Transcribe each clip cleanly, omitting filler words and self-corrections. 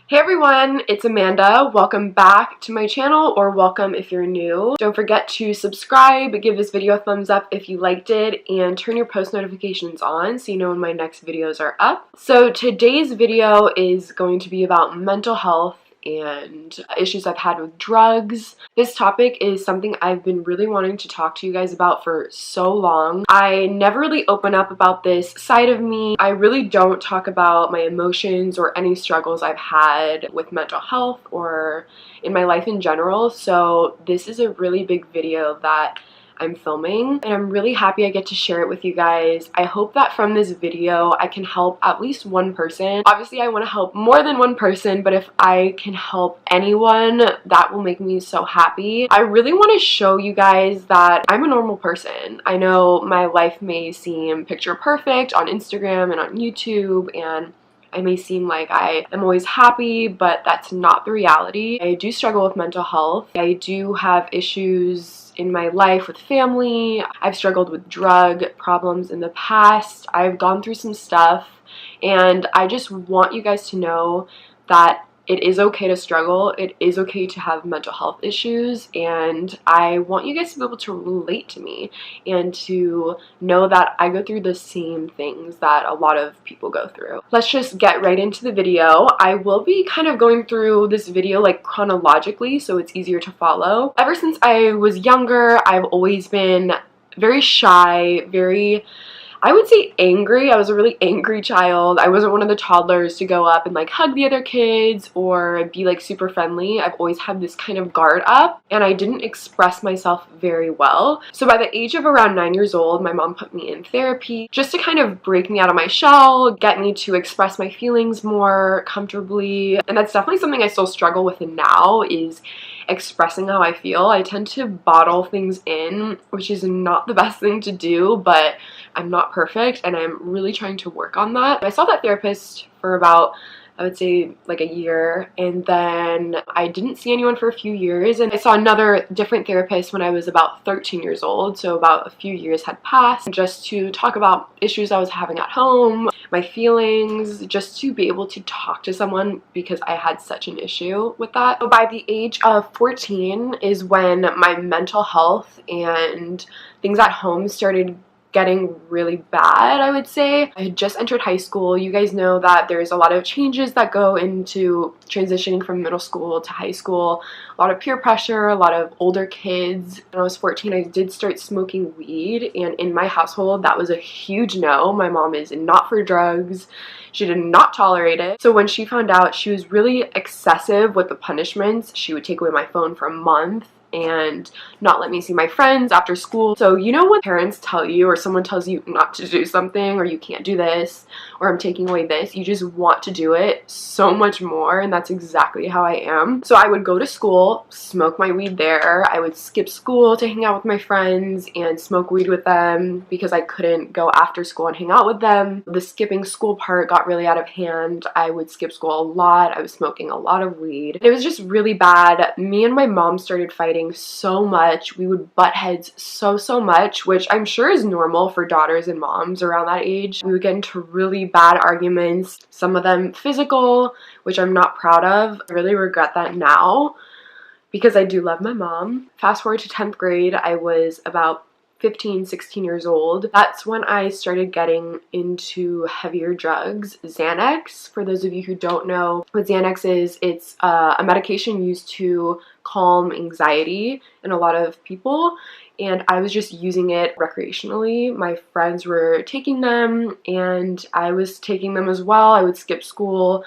Hey everyone, it's Amanda. Welcome back to my channel, or welcome if you're new. Don't forget to subscribe, give this video a thumbs up if you liked it, and turn your post notifications on so you know when my next videos are up. So today's video is going to be about mental health and issues I've had with drugs. This topic is something I've been really wanting to talk to you guys about for so long. I never really open up about this side of me. I really don't talk about my emotions or any struggles I've had with mental health or in my life in general. So this is a really big video that I'm filming, and I'm really happy I get to share it with you guys. I hope that from this video I can help at least one person. Obviously I want to help more than one person, but if I can help anyone, that will make me so happy. I really want to show you guys that I'm a normal person. I know my life may seem picture perfect on Instagram and on YouTube, and I may seem like I am always happy, but that's not the reality. I do struggle with mental health. I do have issues in my life with family. I've struggled with drug problems in the past. I've gone through some stuff, and I just want you guys to know that it is okay to struggle. It is okay to have mental health issues, and I want you guys to be able to relate to me and to know that I go through the same things that a lot of people go through. Let's just get right into the video. I will be kind of going through this video like chronologically so it's easier to follow. Ever since I was younger, I've always been very shy, I would say angry. I was a really angry child. I wasn't one of the toddlers to go up and like hug the other kids or be like super friendly. I've always had this kind of guard up, and I didn't express myself very well. So by the age of around 9 years old, my mom put me in therapy just to kind of break me out of my shell, get me to express my feelings more comfortably. And that's definitely something I still struggle with now, is expressing how I feel. I tend to bottle things in, which is not the best thing to do, but I'm not perfect and I'm really trying to work on that. I saw that therapist for about, I would say, like a year, and then I didn't see anyone for a few years, and I saw another different therapist when I was about 13 years old, so about a few years had passed, just to talk about issues I was having at home, my feelings, just to be able to talk to someone because I had such an issue with that. So by the age of 14 is when my mental health and things at home started getting really bad, I would say. I had just entered high school. You guys know that there's a lot of changes that go into transitioning from middle school to high school. A lot of peer pressure, a lot of older kids. When I was 14, I did start smoking weed, and in my household, that was a huge no. My mom is not for drugs. She did not tolerate it. So when she found out, she was really excessive with the punishments. She would take away my phone for a month and not let me see my friends after school. So you know when parents tell you, or someone tells you not to do something, or you can't do this, or I'm taking away this, you just want to do it so much more, and that's exactly how I am. So I would go to school, smoke my weed there. I would skip school to hang out with my friends and smoke weed with them because I couldn't go after school and hang out with them. The skipping school part got really out of hand. I would skip school a lot. I was smoking a lot of weed. It was just really bad. Me and my mom started fighting so much. We would butt heads so much, which I'm sure is normal for daughters and moms around that age. We would get into really bad arguments, some of them physical, which I'm not proud of. I really regret that now because I do love my mom. Fast forward to 10th grade, I was about 15, 16 years old. That's when I started getting into heavier drugs. Xanax, for those of you who don't know what Xanax is, it's a medication used to calm anxiety in a lot of people, and I was just using it recreationally. My friends were taking them, and I was taking them as well. I would skip school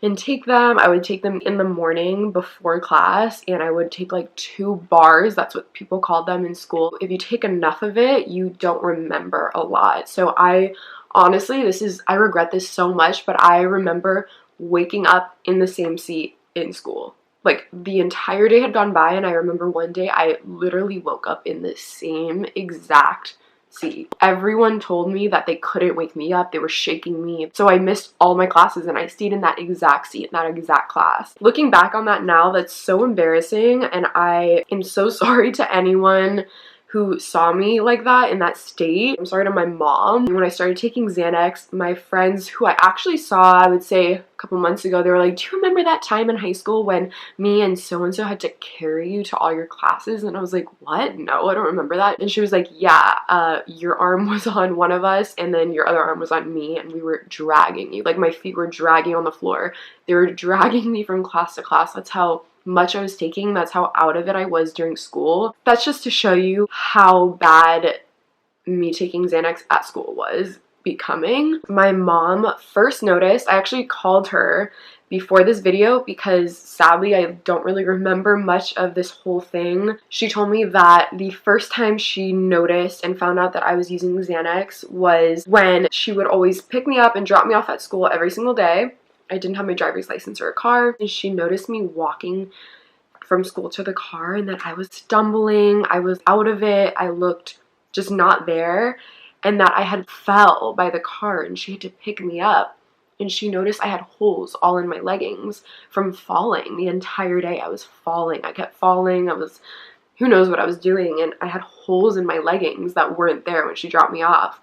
and take them. I would take them in the morning before class, and I would take like 2 bars. That's what people called them in school. If you take enough of it, you don't remember a lot. So I honestly, I regret this so much, but I remember waking up in the same seat in school. Like the entire day had gone by, and I remember one day I literally woke up in the same exact seat. Everyone told me that they couldn't wake me up. They were shaking me. So I missed all my classes, and I stayed in that exact seat, in that exact class. Looking back on that now, that's so embarrassing, and I am so sorry to anyone who saw me like that in that state. I'm sorry to my mom. When I started taking Xanax, my friends who I actually saw, I would say a couple months ago, they were like, do you remember that time in high school when me and so-and-so had to carry you to all your classes? And I was like, what? No, I don't remember that. And she was like, yeah, your arm was on one of us and then your other arm was on me and we were dragging you. Like my feet were dragging on the floor. They were dragging me from class to class. That's how much I was taking. That's how out of it I was during school. That's just to show you how bad me taking Xanax at school was becoming. My mom first noticed, I actually called her before this video because sadly I don't really remember much of this whole thing. She told me that the first time she noticed and found out that I was using Xanax was when she would always pick me up and drop me off at school every single day. I didn't have my driver's license or a car, and she noticed me walking from school to the car and that I was stumbling, I was out of it, I looked just not there, and that I had fell by the car and she had to pick me up. And she noticed I had holes all in my leggings from falling. The entire day I was falling. I kept falling. Who knows what I was doing, and I had holes in my leggings that weren't there when she dropped me off.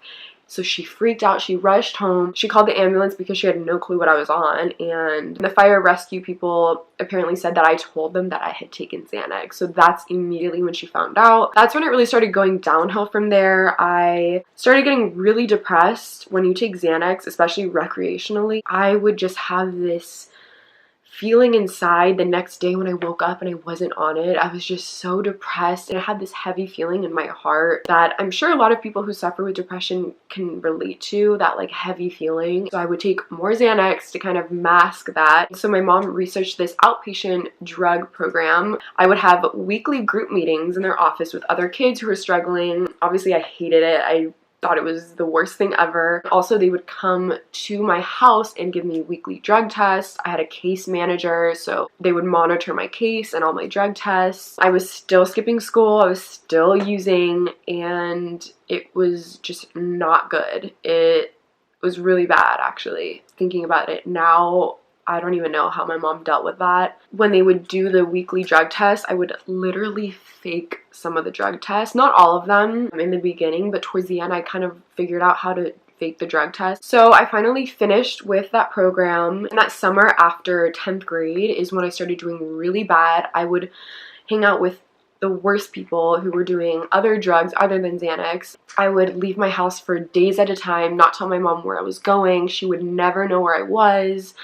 So she freaked out, she rushed home, she called the ambulance because she had no clue what I was on, and the fire rescue people apparently said that I told them that I had taken Xanax. So that's immediately when she found out. That's when it really started going downhill from there. I started getting really depressed. When you take Xanax, especially recreationally, I would just have this feeling inside the next day when I woke up and I wasn't on it. I was just so depressed and I had this heavy feeling in my heart that I'm sure a lot of people who suffer with depression can relate to, that like heavy feeling. So I would take more Xanax to kind of mask that. So my mom researched this outpatient drug program. I would have weekly group meetings in their office with other kids who were struggling. Obviously I hated it. I thought it was the worst thing ever. Also, they would come to my house and give me weekly drug tests. I had a case manager, so they would monitor my case and all my drug tests. I was still skipping school, I was still using, and it was just not good. It was really bad, actually. Thinking about it now, I don't even know how my mom dealt with that. When they would do the weekly drug tests, I would literally fake some of the drug tests. Not all of them in the beginning, but towards the end I kind of figured out how to fake the drug test. So I finally finished with that program. And that summer after 10th grade is when I started doing really bad. I would hang out with the worst people who were doing other drugs other than Xanax. I would leave my house for days at a time, not tell my mom where I was going. She would never know where I was.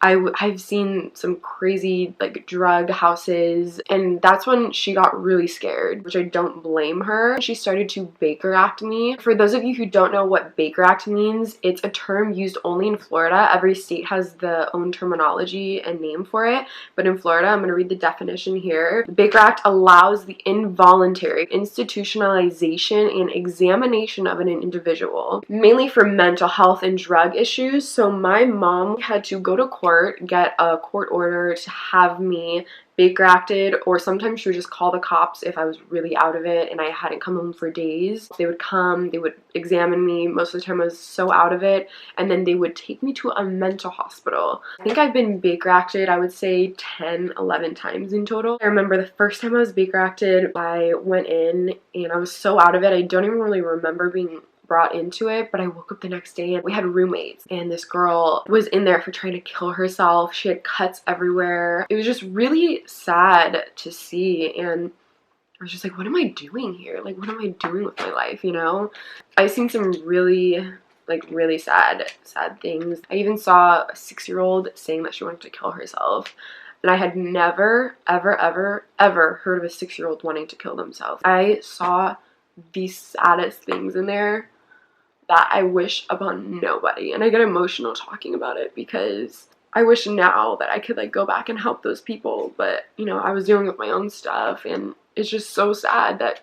I've seen some crazy like drug houses, and that's when she got really scared, which I don't blame her. She started to Baker Act me. For those of you who don't know what Baker Act means, it's a term used only in Florida. Every state has their own terminology and name for it, but in Florida, I'm going to read the definition here. The Baker Act allows the involuntary institutionalization and examination of an individual, mainly for mental health and drug issues. So my mom had to go to court, get a court order to have me Baker acted, or sometimes she would just call the cops if I was really out of it and I hadn't come home for days. They would come, they would examine me. Most of the time I was so out of it, and then they would take me to a mental hospital. I think I've been Baker acted, I would say 10, 11 times in total. I remember the first time I was Baker acted, I went in and I was so out of it. I don't even really remember being brought into it, but I woke up the next day and we had roommates, and this girl was in there for trying to kill herself. She had cuts everywhere. It was just really sad to see, and I was just like, what am I doing here? Like, what am I doing with my life, you know? I've seen some really sad things. I even saw a 6-year-old saying that she wanted to kill herself. And I had never, ever heard of a 6-year-old wanting to kill themselves. I saw the saddest things in there that I wish upon nobody. And I get emotional talking about it because I wish now that I could like go back and help those people. But, you know, I was dealing with my own stuff, and it's just so sad that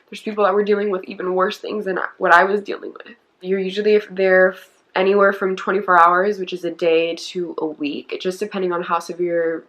there's people that were dealing with even worse things than what I was dealing with. You're usually there anywhere from 24 hours, which is a day, to a week, just depending on how severe,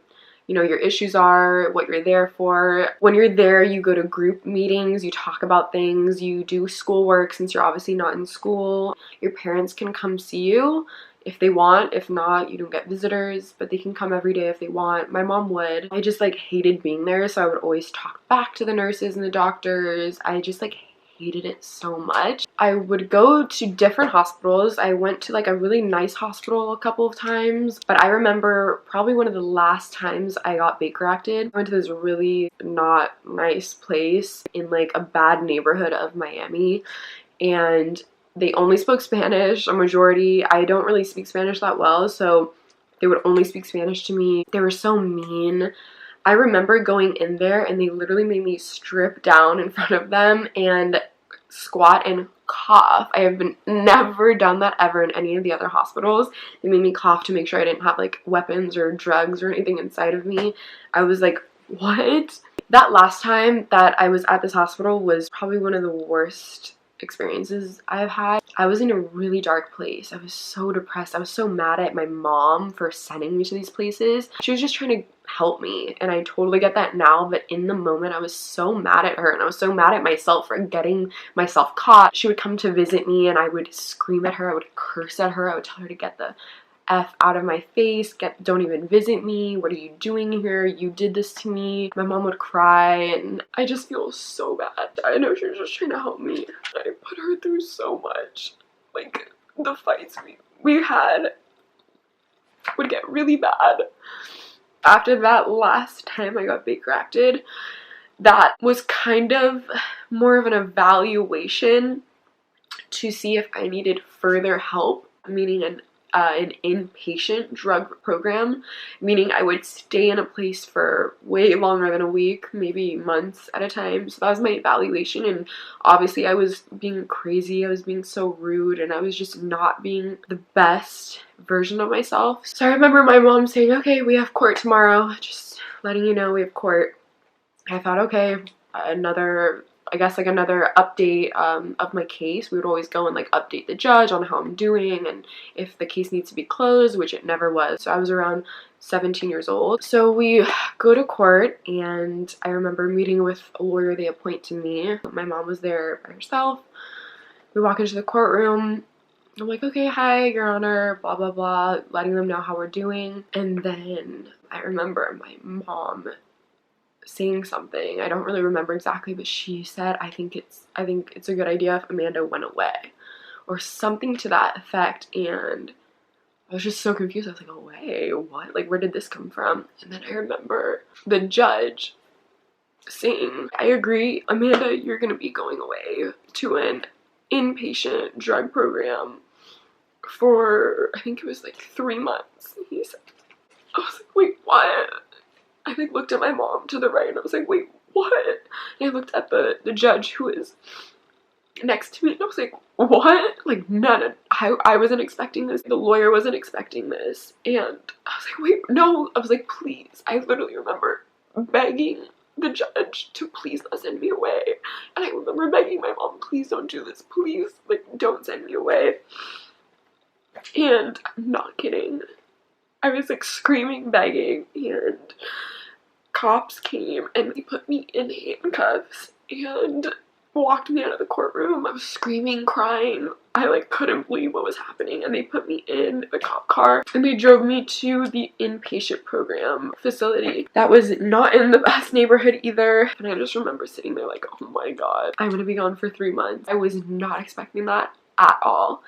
you know, your issues are, what you're there for. When you're there, you go to group meetings, you talk about things, you do schoolwork since you're obviously not in school. Your parents can come see you. if they want. If not, you don't get visitors, but they can come every day if they want. My mom would. I just like hated being there, so I would always talk back to the nurses and the doctors. I just like hated it so much. I would go to different hospitals. I went to like a really nice hospital a couple of times, but I remember probably one of the last times I got Baker acted. I went to this really not nice place in like a bad neighborhood of Miami, and they only spoke Spanish, a majority. I don't really speak Spanish that well, so they would only speak Spanish to me. They were so mean. I remember going in there and they literally made me strip down in front of them and squat and cough. I have never done that ever in any of the other hospitals. They made me cough to make sure I didn't have like weapons or drugs or anything inside of me. I was like, what? That last time that I was at this hospital was probably one of the worst experiences I've had. I was in a really dark place. I was so depressed. I was so mad at my mom for sending me to these places. She was just trying to help me, and I totally get that now, but in the moment I was so mad at her, and I was so mad at myself for getting myself caught. She would come to visit me and I would scream at her, I would curse at her, I would tell her to get the F out of my face, don't even visit me, what are you doing here, you did this to me. My mom would cry, and I just feel so bad. I know she was just trying to help me. I put her through so much. Like, the fights we had would get really bad. After that last time I got Baker acted, that was kind of more of an evaluation to see if I needed further help, meaning an inpatient drug program, meaning I would stay in a place for way longer than a week, maybe months at a time. So that was my evaluation, and obviously I was being crazy, I was being so rude, and I was just not being the best version of myself. So I remember my mom saying, okay, we have court tomorrow, just letting you know we have court. I thought, okay, another update of my case. We would always go and like update the judge on how I'm doing and if the case needs to be closed, which it never was. So I was around 17 years old. So we go to court, and I remember meeting with a lawyer they appoint to me. My mom was there by herself. We walk into the courtroom. I'm like, okay, hi, Your Honor, blah, blah, blah, letting them know how we're doing. And then I remember my mom saying something. I don't really remember exactly, but she said, I think it's a good idea if Amanda went away, or something to that effect. And I was just so confused. I was like, away? What? Like, where did this come from? And then I remember the judge saying, I agree, Amanda, you're gonna be going away to an inpatient drug program for, I think it was like 3 months. He said, I was like, wait, what? I like looked at my mom to the right, and I was like, wait, what? And I looked at the judge who was next to me, and I was like, what? Like, I wasn't expecting this. The lawyer wasn't expecting this. And I was like, wait, no. I was like, please. I literally remember begging the judge to please not send me away. And I remember begging my mom, please don't do this. Please, like, don't send me away. And I'm not kidding. I was like screaming, begging, and cops came and they put me in handcuffs and walked me out of the courtroom. I was screaming, crying. I like couldn't believe what was happening, and they put me in the cop car and they drove me to the inpatient program facility. That was not in the best neighborhood either, and I just remember sitting there like, oh my god, I'm gonna be gone for 3 months. I was not expecting that at all.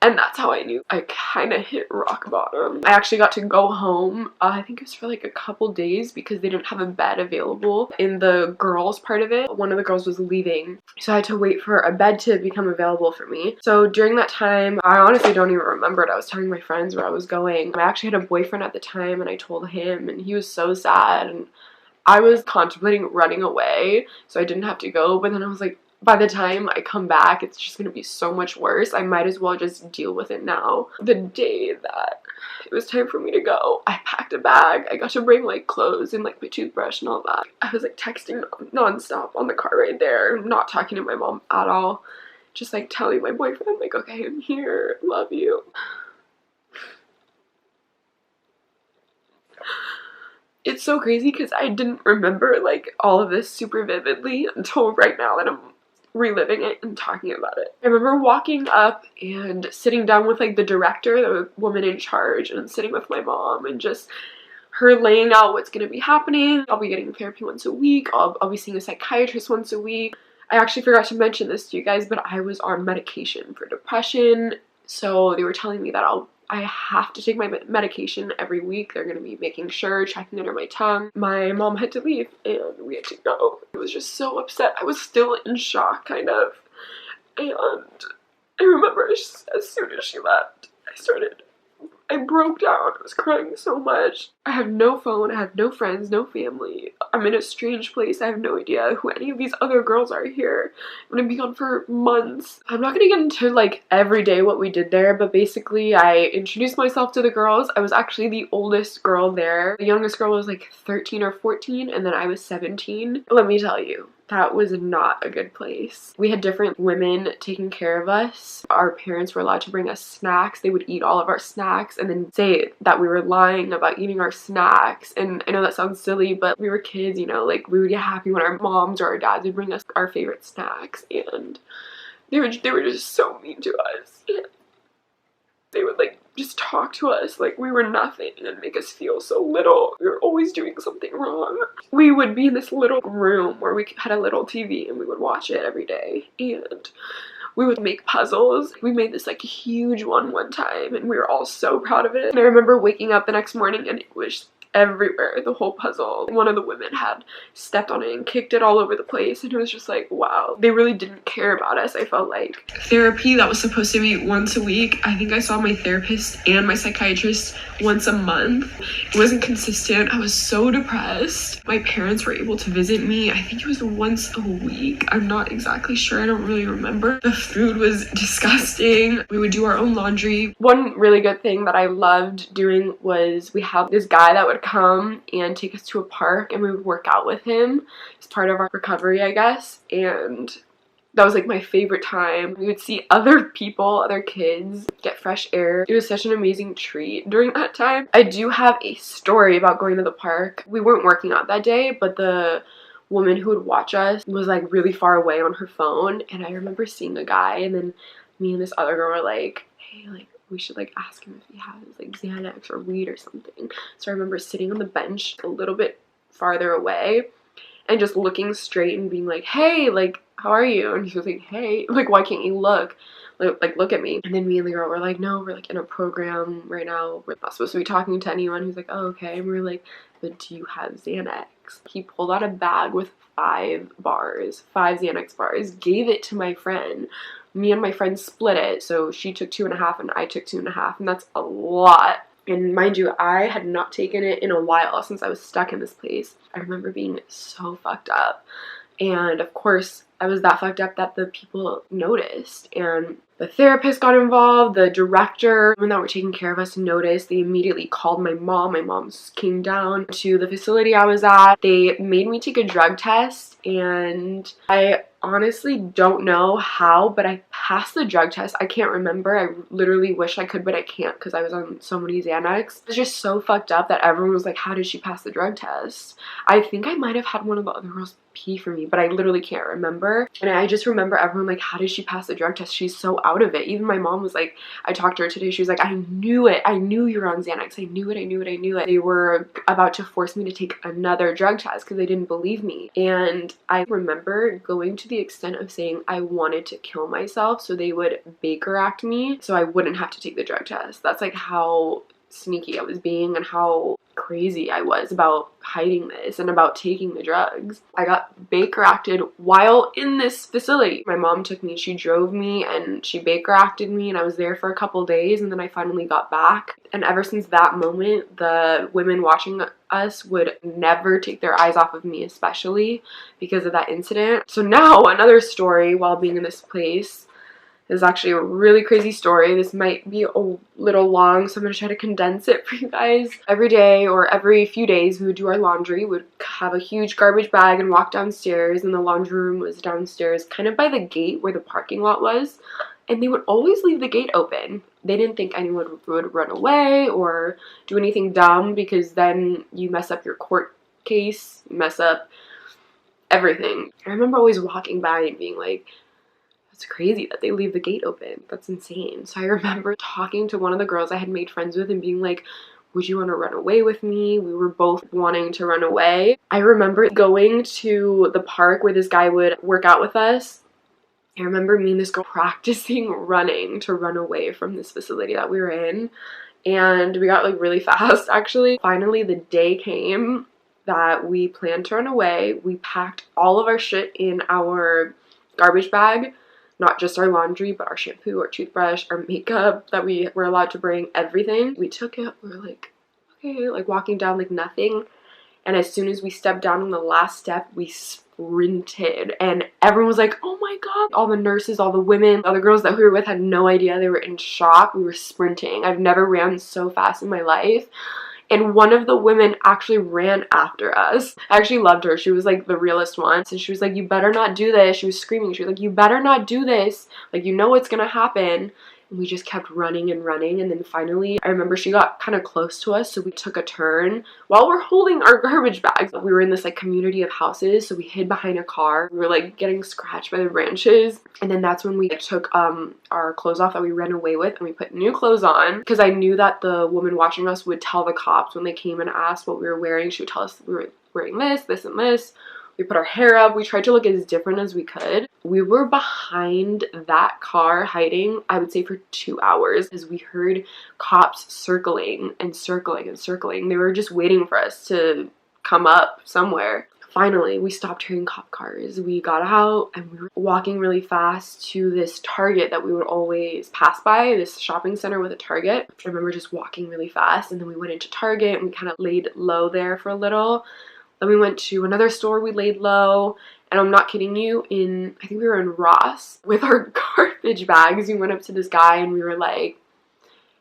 And that's how I knew I kind of hit rock bottom. I actually got to go home, I think it was for like a couple days, because they didn't have a bed available in the girls' part of it. One of the girls was leaving, so I had to wait for a bed to become available for me. So during that time, I honestly don't even remember it. I was telling my friends where I was going. I actually had a boyfriend at the time, and I told him, and he was so sad, and I was contemplating running away so I didn't have to go, but then I was like, by the time I come back, it's just gonna be so much worse. I might as well just deal with it now. The day that it was time for me to go, I packed a bag. I got to bring like clothes and like my toothbrush and all that. I was like texting nonstop on the car right there, not talking to my mom at all. Just like telling my boyfriend, like, okay, I'm here, love you. It's so crazy because I didn't remember like all of this super vividly until right now that I'm reliving it and talking about it. I remember walking up and sitting down with like the director, the woman in charge, and sitting with my mom and just her laying out what's going to be happening. I'll be getting therapy once a week. I'll be seeing a psychiatrist once a week. I actually forgot to mention this to you guys, but I was on medication for depression. So they were telling me that I have to take my medication every week. They're going to be making sure, checking under my tongue. My mom had to leave and we had to go. I was just so upset. I was still in shock, kind of. And I remember as soon as she left, I broke down. I was crying so much. I have no phone. I have no friends, no family. I'm in a strange place. I have no idea who any of these other girls are here. I'm gonna be gone for months. I'm not gonna get into like every day what we did there, but basically I introduced myself to the girls. I was actually the oldest girl there. The youngest girl was like 13 or 14, and then I was 17. Let me tell you, that was not a good place. We had different women taking care of us. Our parents were allowed to bring us snacks. They would eat all of our snacks and then say that we were lying about eating our snacks. And I know that sounds silly, but we were kids, you know, like we would get happy when our moms or our dads would bring us our favorite snacks, and they were just so mean to us. And they would like just talk to us like we were nothing and make us feel so little. We were always doing something wrong. We would be in this little room where we had a little TV and we would watch it every day, and we would make puzzles. We made this like huge one time and we were all so proud of it. And I remember waking up the next morning and it was everywhere, the whole puzzle. One of the women had stepped on it and kicked it all over the place, and it was just like, wow, they really didn't care about us. I felt like therapy that was supposed to be once a week, I think I saw my therapist and my psychiatrist once a month. It wasn't consistent. I was so depressed. My parents were able to visit me, I think it was once a week. I'm not exactly sure. I don't really remember. The food was disgusting. We would do our own laundry. One really good thing that I loved doing was we had this guy that would come and take us to a park and we would work out with him. It's part of our recovery, I guess, and that was like my favorite time. We would see other people, other kids, get fresh air. It was such an amazing treat during that time. I do have a story about going to the park. We weren't working out that day, but the woman who would watch us was like really far away on her phone, and I remember seeing a guy, and then me and this other girl were like, hey, like we should like ask him if he has like Xanax or weed or something. So I remember sitting on the bench a little bit farther away and just looking straight and being like, hey, like, how are you? And he was like, hey, like, why can't you look? Like, look at me. And then me and the girl were like, no, we're like in a program right now. We're not supposed to be talking to anyone. He's like, oh, okay. And we were like, but do you have Xanax? He pulled out a bag with 5 Xanax bars, gave it to my friend. Me and my friend split it, so she took 2.5 and I took 2.5, and that's a lot. And mind you, I had not taken it in a while since I was stuck in this place. I remember being so fucked up, and of course I was that fucked up that the people noticed, and the therapist got involved, the director, when that were taking care of us noticed. They immediately called my mom. My mom came down to the facility I was at. They made me take a drug test, and I honestly don't know how, but I passed the drug test. I can't remember. I literally wish I could, but I can't because I was on so many Xanax. It's just so fucked up that everyone was like, how did she pass the drug test? I think I might have had one of the other girls pee for me, but I literally can't remember. And I just remember everyone like, how did she pass the drug test? She's so out of it. Even my mom was like, I talked to her today, she was like, I knew it. I knew you were on Xanax. I knew it. They were about to force me to take another drug test because they didn't believe me. And I remember going to the extent of saying I wanted to kill myself so they would Baker Act me so I wouldn't have to take the drug test. That's like how sneaky I was being and how crazy I was about hiding this and about taking the drugs. I got Baker Acted while in this facility. My mom took me, she drove me, and she Baker Acted me, and I was there for a couple days, and then I finally got back. And ever since that moment, the women watching us would never take their eyes off of me, especially because of that incident. So now another story while being in this place. This is actually a really crazy story. This might be a little long, so I'm going to try to condense it for you guys. Every day or every few days, we would do our laundry. We would have a huge garbage bag and walk downstairs, and the laundry room was downstairs, kind of by the gate where the parking lot was. And they would always leave the gate open. They didn't think anyone would run away or do anything dumb, because then you mess up your court case, you mess up everything. I remember always walking by and being like, It's crazy that they leave the gate open. That's insane. So I remember talking to one of the girls I had made friends with and being like, would you want to run away with me? We were both wanting to run away. I remember going to the park where this guy would work out with us. I remember me and this girl practicing running to run away from this facility that we were in. And we got like really fast actually. Finally, the day came that we planned to run away. We packed all of our shit in our garbage bag. Not just our laundry, but our shampoo, our toothbrush, our makeup that we were allowed to bring, everything. We took it, we were like, okay, like walking down like nothing. And as soon as we stepped down on the last step, we sprinted. And everyone was like, oh my God. All the nurses, all the women, other girls that we were with had no idea. They were in shock. We were sprinting. I've never ran so fast in my life. And one of the women actually ran after us. I actually loved her. She was like the realest one. So she was like, you better not do this. She was screaming. She was like, you better not do this. Like, you know what's gonna happen. And we just kept running and running. And then finally, I remember she got kind of close to us. So we took a turn while we're holding our garbage bags. We were in this like community of houses. So we hid behind a car. We were like getting scratched by the branches. And then that's when we took our clothes off that we ran away with. And we put new clothes on. Because I knew that the woman watching us would tell the cops when they came and asked what we were wearing. She would tell us we were wearing this, this, and this. We put our hair up. We tried to look as different as we could. We were behind that car hiding, I would say, for 2 hours as we heard cops circling and circling and circling. They were just waiting for us to come up somewhere. Finally, we stopped hearing cop cars. We got out and we were walking really fast to this Target that we would always pass by, this shopping center with a Target. I remember just walking really fast, and then we went into Target and we kind of laid low there for a little. Then we went to another store, we laid low, and I'm not kidding you, I think we were in Ross with our garbage bags. We went up to this guy and we were like,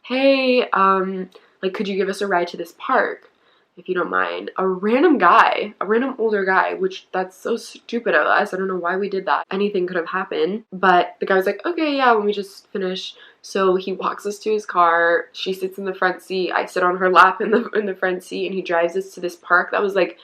hey, like, could you give us a ride to this park, if you don't mind? A random guy, a random older guy, which that's so stupid of us. I don't know why we did that. Anything could have happened. But the guy was like, okay, yeah, when we just finish. So he walks us to his car. She sits in the front seat. I sit on her lap in the front seat, and he drives us to this park that was like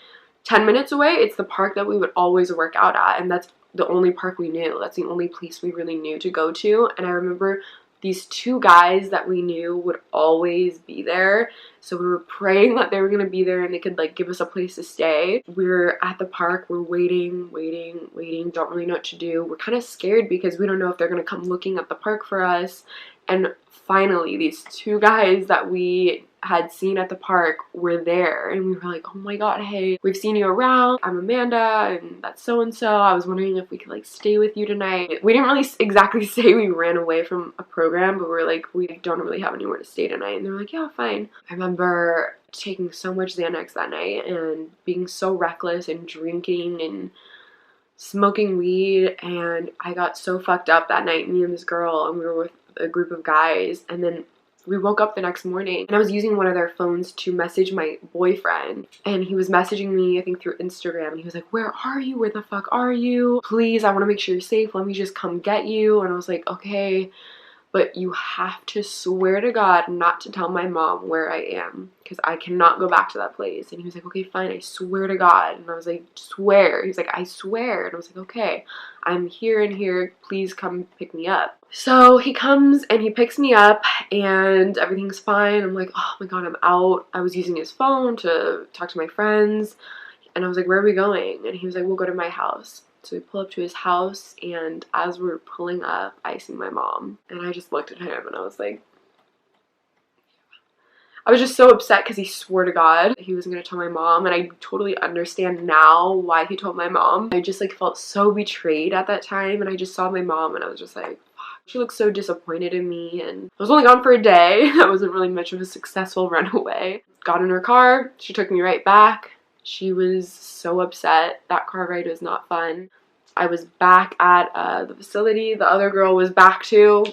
10 minutes away. It's the park that we would always work out at, and that's the only park we knew. That's the only place we really knew to go to. And I remember these two guys that we knew would always be there. So we were praying that they were going to be there and they could like give us a place to stay. We're at the park. We're waiting. Don't really know what to do. We're kind of scared because we don't know if they're going to come looking at the park for us. And finally, these two guys that we had seen at the park were there, and we were like, oh my God, hey, we've seen you around. I'm Amanda, and that's so-and-so. I was wondering if we could like stay with you tonight. We didn't really exactly say we ran away from a program, but we were like, we don't really have anywhere to stay tonight. And they were like, yeah, fine. I remember taking so much Xanax that night and being so reckless and drinking and smoking weed, and I got so fucked up that night, me and this girl, and we were with a group of guys. And then we woke up the next morning and I was using one of their phones to message my boyfriend, and he was messaging me, I think, through Instagram, and he was like, where are you? Where the fuck are you? Please, I want to make sure you're safe. Let me just come get you. And I was like, okay, but you have to swear to God not to tell my mom where I am, because I cannot go back to that place. And he was like, okay, fine, I swear to God. And I was like, swear. He was like, I swear. And I was like, okay, I'm here and here, please come pick me up. So he comes and he picks me up and everything's fine. I'm like, oh my God, I'm out. I was using his phone to talk to my friends, and I was like, where are we going? And he was like, we'll go to my house. So we pull up to his house, and as we were pulling up, I see my mom. And I just looked at him and I was like, I was just so upset because he swore to God he wasn't going to tell my mom, and I totally understand now why he told my mom. I just like felt so betrayed at that time, and I just saw my mom and I was just like, fuck. She looked so disappointed in me, and I was only gone for a day. That wasn't really much of a successful runaway. Got in her car, she took me right back. She was so upset. That car ride was not fun. I was back at the facility. The other girl was back too.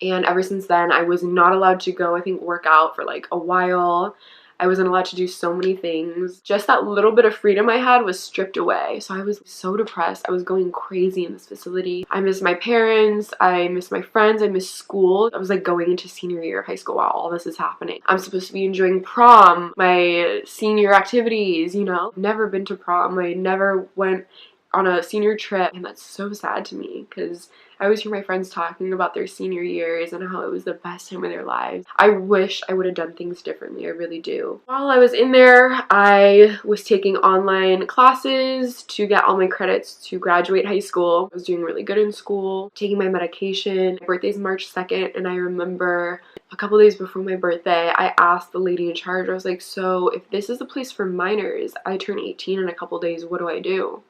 And ever since then, I was not allowed to go, I think, work out for like a while. I wasn't allowed to do so many things. Just that little bit of freedom I had was stripped away. So I was so depressed. I was going crazy in this facility. I miss my parents. I miss my friends. I miss school. I was like going into senior year of high school while all this is happening. I'm supposed to be enjoying prom, my senior activities, you know. Never been to prom. I never went on a senior trip, and that's so sad to me because I always hear my friends talking about their senior years and how it was the best time of their lives. I wish I would have done things differently, I really do. While I was in there, I was taking online classes to get all my credits to graduate high school. I was doing really good in school, taking my medication. My birthday's March 2nd, and I remember a couple days before my birthday, I asked the lady in charge, I was like, so if this is a place for minors, I turn 18 in a couple days, what do I do?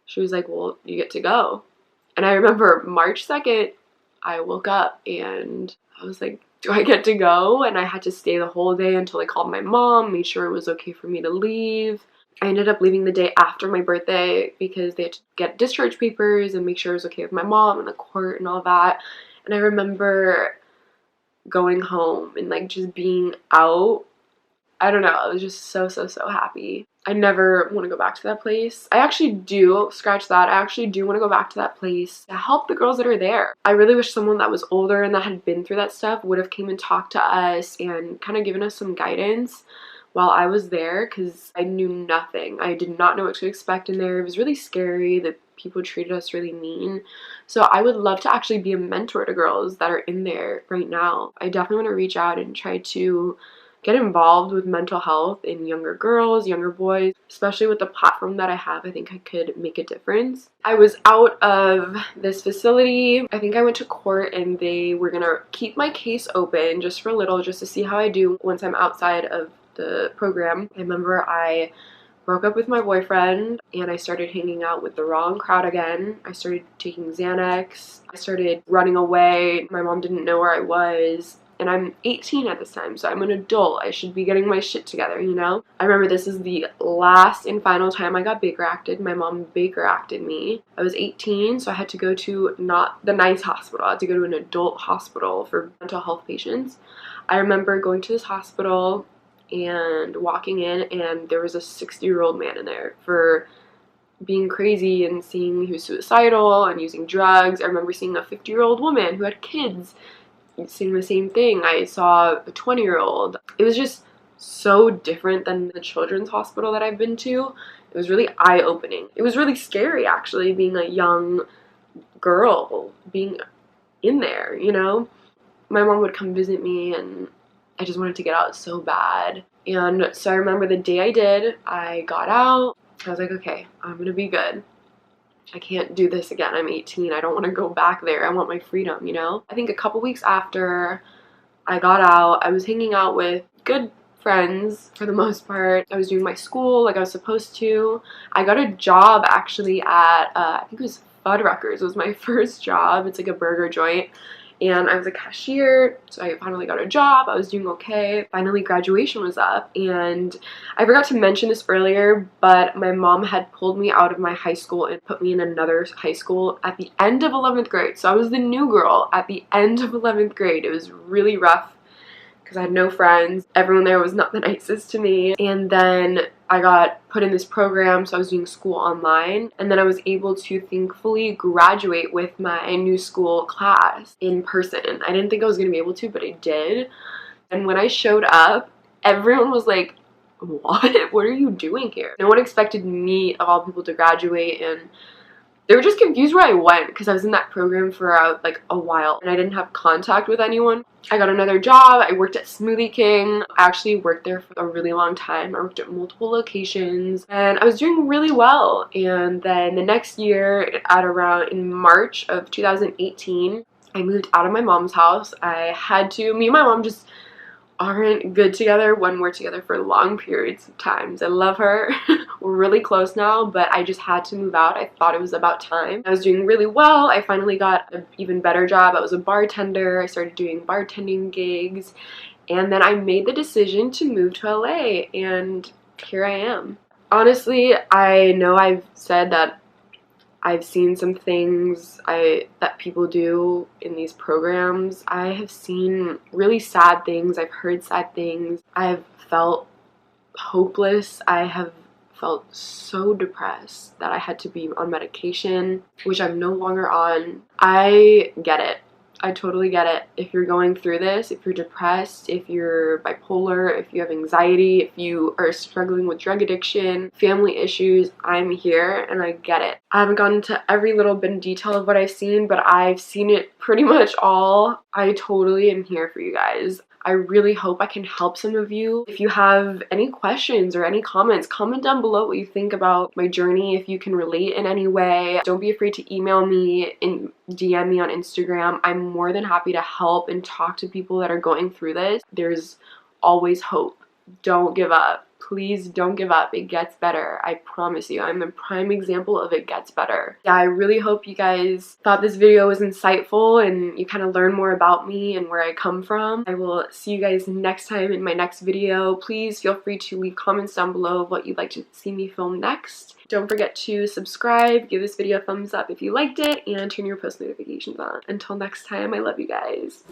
She was like, well, you get to go. And I remember March 2nd, I woke up and I was like, do I get to go? And I had to stay the whole day until I called my mom, made sure it was okay for me to leave. I ended up leaving the day after my birthday because they had to get discharge papers and make sure it was okay with my mom and the court and all that. And I remember going home and like just being out. I don't know, I was just so happy. I never want to go back to that place. I actually do, scratch that, I actually do want to go back to that place to help the girls that are there. I really wish someone that was older and that had been through that stuff would have came and talked to us and kind of given us some guidance while I was there, because I knew nothing. I did not know what to expect in there. It was really scary. The people treated us really mean. So I would love to actually be a mentor to girls that are in there right now. I definitely want to reach out and try to get involved with mental health in younger girls, younger boys, especially with the platform that I have. I think I could make a difference. I was out of this facility. I think I went to court and they were gonna keep my case open just for a little, just to see how I do once I'm outside of the program. I remember I broke up with my boyfriend and I started hanging out with the wrong crowd again. I started taking Xanax. I started running away. My mom didn't know where I was. And I'm 18 at this time, so I'm an adult. I should be getting my shit together, you know? I remember this is the last and final time I got Baker acted. My mom Baker acted me. I was 18, so I had to go to not the nice hospital. I had to go to an adult hospital for mental health patients. I remember going to this hospital and walking in, and there was a 60-year-old man in there for being crazy and seeing he was suicidal and using drugs. I remember seeing a 50-year-old woman who had kids seeing the same thing. I saw a 20-year-old. It was just so different than the children's hospital that I've been to. It was really eye-opening. It was really scary, actually, being a young girl, being in there, you know? My mom would come visit me and I just wanted to get out so bad. And so I remember the day I did, I got out. I was like, okay, I'm gonna be good. I can't do this again. I'm 18. I don't want to go back there. I want my freedom, you know? I think a couple weeks after I got out, I was hanging out with good friends for the most part. I was doing my school like I was supposed to. I got a job actually at, I think it was Fuddruckers. It was my first job. It's like a burger joint. And I was a cashier, so I finally got a job. I was doing okay. Finally, graduation was up, and I forgot to mention this earlier, but my mom had pulled me out of my high school and put me in another high school at the end of 11th grade. So I was the new girl at the end of 11th grade. It was really rough because I had no friends. Everyone there was not the nicest to me. And then I got put in this program, so I was doing school online, and then I was able to thankfully graduate with my new school class in person. I didn't think I was going to be able to, but I did. And when I showed up, everyone was like, what? What are you doing here? No one expected me, of all people, to graduate, and they were just confused where I went because I was in that program for like a while and I didn't have contact with anyone. I got another job. I worked at Smoothie King. I actually worked there for a really long time. I worked at multiple locations and I was doing really well. And then the next year, at around in March of 2018, I moved out of my mom's house. I had to. Me and my mom just aren't good together when we're together for long periods of times. I love her. We're really close now, but I just had to move out. I thought it was about time. I was doing really well. I finally got an even better job. I was a bartender. I started doing bartending gigs, and then I made the decision to move to LA, and here I am. Honestly, I know I've said that I've seen some things that people do in these programs. I have seen really sad things. I've heard sad things. I've felt hopeless. I have felt so depressed that I had to be on medication, which I'm no longer on. I get it. I totally get it. If you're going through this, if you're depressed, if you're bipolar, if you have anxiety, if you are struggling with drug addiction, family issues, I'm here and I get it. I haven't gone into every little bit in detail of what I've seen, but I've seen it pretty much all. I totally am here for you guys. I really hope I can help some of you. If you have any questions or any comments, comment down below what you think about my journey, if you can relate in any way. Don't be afraid to email me and DM me on Instagram. I'm more than happy to help and talk to people that are going through this. There's always hope. Don't give up. Please don't give up. It gets better. I promise you. I'm a prime example of it gets better. Yeah, I really hope you guys thought this video was insightful and you kind of learn more about me and where I come from. I will see you guys next time in my next video. Please feel free to leave comments down below of what you'd like to see me film next. Don't forget to subscribe, give this video a thumbs up if you liked it, and turn your post notifications on. Until next time, I love you guys.